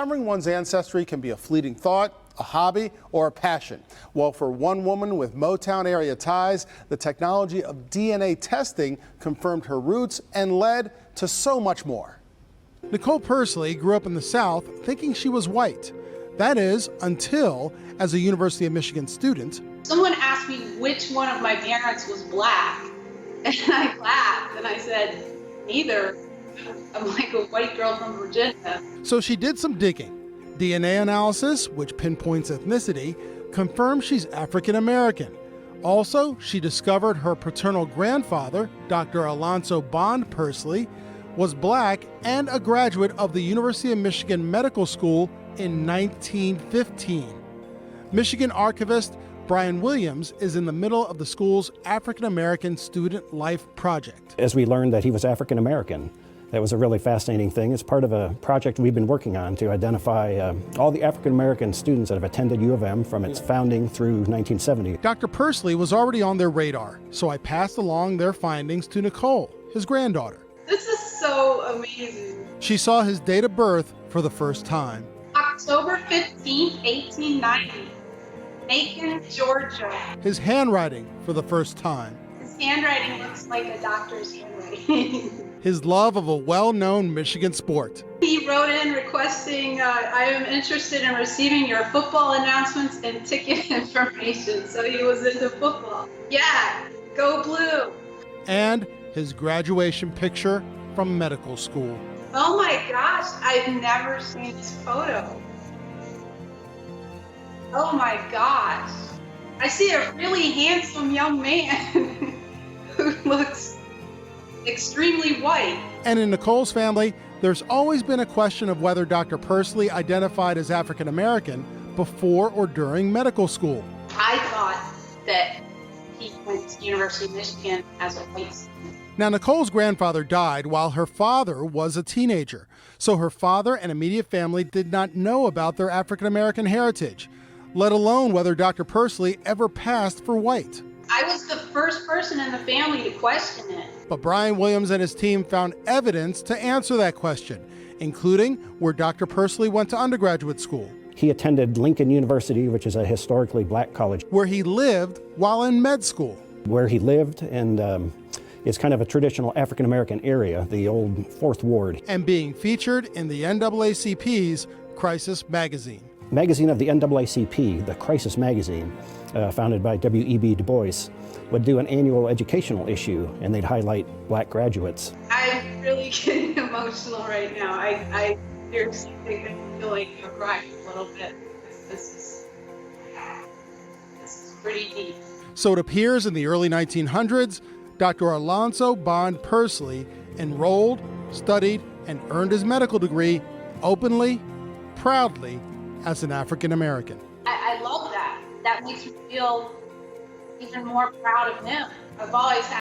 Discovering one's ancestry can be a fleeting thought, a hobby, or a passion. Well, for one woman with Motown area ties, the technology of DNA testing confirmed her roots and led to so much more. Nicole Pursley grew up in the South thinking she was white. That is, until, as a University of Michigan student, someone asked me which one of my parents was black, and I laughed and I said, neither. I'm like a white girl from Virginia. So she did some digging. DNA analysis, which pinpoints ethnicity, confirms she's African American. Also, she discovered her paternal grandfather, Dr. Alonzo Bond Pursley, was black and a graduate of the University of Michigan Medical School in 1915. Michigan archivist Brian Williams is in the middle of the school's African American Student Life Project. As we learned that he was African American, that was a really fascinating thing. It's part of a project we've been working on to identify all the African American students that have attended U of M from its founding through 1970. Dr. Pursley was already on their radar, so I passed along their findings to Nicole, his granddaughter. This is so amazing. She saw his date of birth for the first time. October 15th, 1890, Macon, Georgia. His handwriting for the first time. His handwriting looks like a doctor's handwriting. His love of a well-known Michigan sport. He wrote in requesting, I am interested in receiving your football announcements and ticket information. So he was into football. Yeah, go blue. And his graduation picture from medical school. Oh my gosh, I've never seen this photo. Oh my gosh. I see a really handsome young man who looks extremely white. And in Nicole's family, there's always been a question of whether Dr. Pursley identified as African American before or during medical school. I thought that he went to the University of Michigan as a white student. Now, Nicole's grandfather died while her father was a teenager, so her father and immediate family did not know about their African American heritage, let alone whether Dr. Pursley ever passed for white. I was the first person in the family to question it. But Brian Williams and his team found evidence to answer that question, including where Dr. Pursley went to undergraduate school. He attended Lincoln University, which is a historically black college. Where he lived while in med school. Where he lived, and it's kind of a traditional African American area, the old Fourth Ward. And being featured in the NAACP's Crisis Magazine. Magazine of the NAACP, the Crisis Magazine, founded by W.E.B. Du Bois, would do an annual educational issue, and they'd highlight black graduates. I'm really getting emotional right now. I seriously think I feel like I'm crying a little bit. This is pretty deep. So it appears in the early 1900s, Dr. Alonzo Bond Pursley enrolled, studied, and earned his medical degree openly, proudly, as an African American. I love that. That makes me feel even more proud of him. I've always had